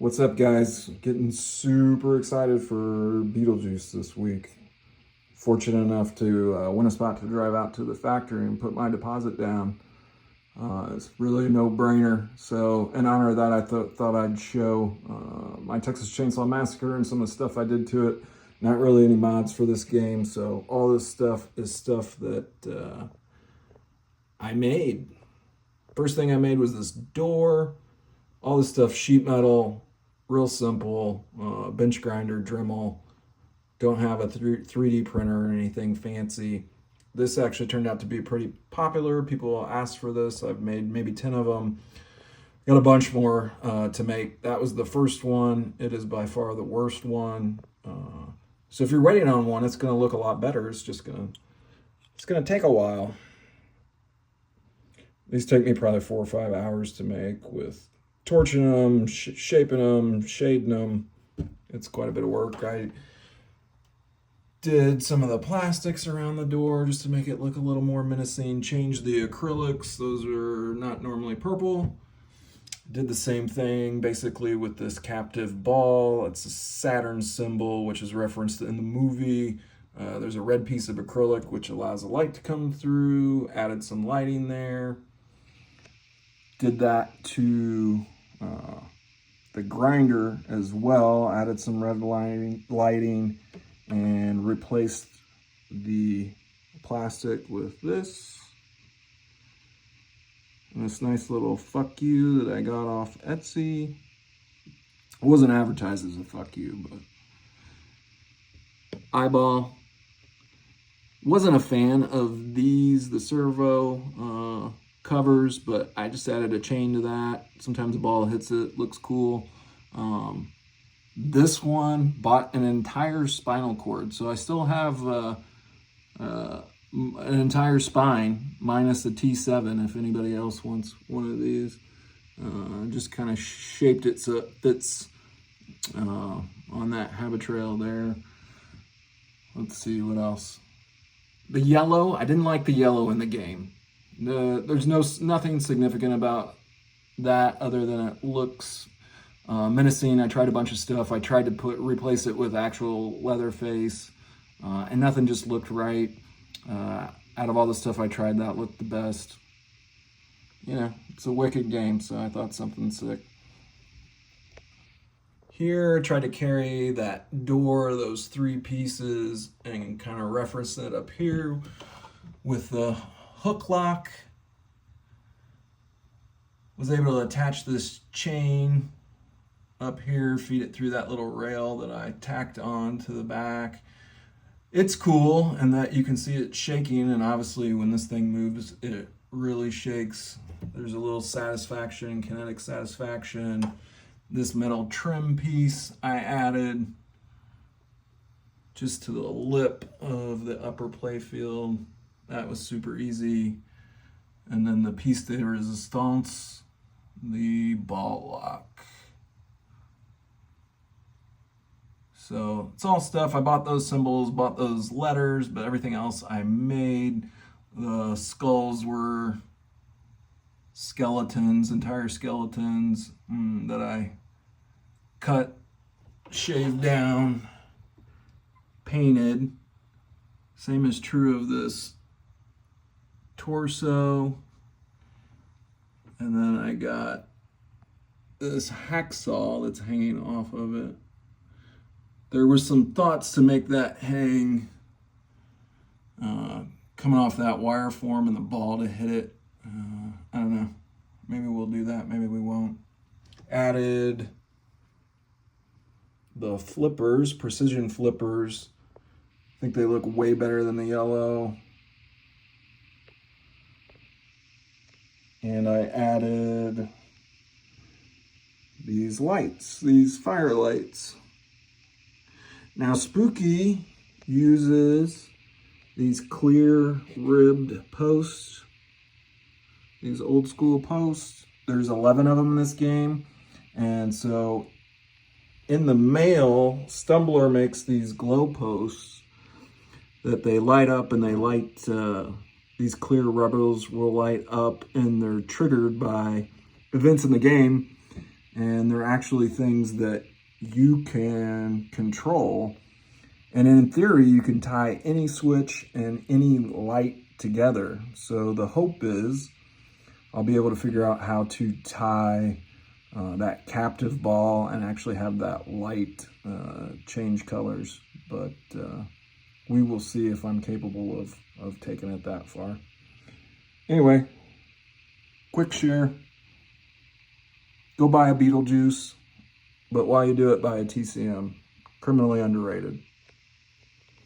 What's up, guys? Getting super excited for Beetlejuice this week. Fortunate enough to win a spot to drive out to the factory and put my deposit down. It's really a no-brainer. So in honor of that, I thought I'd show my Texas Chainsaw Massacre and some of the stuff I did to it. Not really any mods for this game, so all this stuff is stuff that I made. First thing I made was this door. All this stuff, sheet metal, real simple, bench grinder, Dremel. Don't have a 3D printer or anything fancy. This actually turned out to be pretty popular. People asked for this. I've made maybe 10 of them. Got a bunch more to make. That was the first one. It is by far the worst one. So if you're waiting on one, it's going to look a lot better. It's going to take a while. These take me probably 4 or 5 hours to make with torching them, shaping them, shading them. It's quite a bit of work. I did some of the plastics around the door just to make it look a little more menacing. Changed the acrylics. Those are not normally purple. Did the same thing basically with this captive ball. It's a Saturn symbol, which is referenced in the movie. There's a red piece of acrylic which allows the light to come through. Added some lighting there. Did that to the grinder as well. Added some red lighting and replaced the plastic with this. And this nice little fuck you that I got off Etsy. It wasn't advertised as a fuck you, but eyeball. Wasn't a fan of the servo covers, but I just added a chain to that. Sometimes the ball hits it, looks cool. This one, bought an entire spinal cord, so I still have an entire spine minus the T7 if anybody else wants one of these. Just kind of shaped it so it fits on that Habitrail there. Let's see what else. The yellow, I didn't like the yellow in the game. There's nothing significant about that other than it looks menacing. I tried a bunch of stuff. I tried to replace it with actual Leatherface, and nothing just looked right. Out of all the stuff I tried, that looked the best. You know, it's a wicked game, so I thought something sick. Here, I tried to carry that door, those 3 pieces, and kind of reference it up here with the hook lock. Was able to attach this chain up here, feed it through that little rail that I tacked on to the back. It's cool in that you can see it shaking, and obviously when this thing moves, it really shakes. There's a little satisfaction, kinetic satisfaction. This metal trim piece I added just to the lip of the upper playfield. That was super easy. And then the piece de resistance, the ball lock. So it's all stuff. I bought those symbols, bought those letters, but everything else I made. The skulls were skeletons, entire skeletons that I cut, shaved down, painted. Same is true of this torso. And then I got this hacksaw that's hanging off of it. There were some thoughts to make that hang coming off that wire form and the ball to hit it. I don't know. Maybe we'll do that. Maybe we won't. Added the flippers, precision flippers. I think they look way better than the yellow. And I added these lights, these fire lights. Now Spooky uses these clear ribbed posts, these old school posts. There's 11 of them in this game. And so in the mail, Stumbler makes these glow posts that they light up, and they light, these clear rubbers will light up, and they're triggered by events in the game. and they're actually things that you can control. And in theory, you can tie any switch and any light together. So the hope is I'll be able to figure out how to tie that captive ball and actually have that light change colors. But we will see if I'm capable of taking it that far. Anyway, quick share. Go buy a Beetlejuice, but while you do it, buy a TCM. Criminally underrated.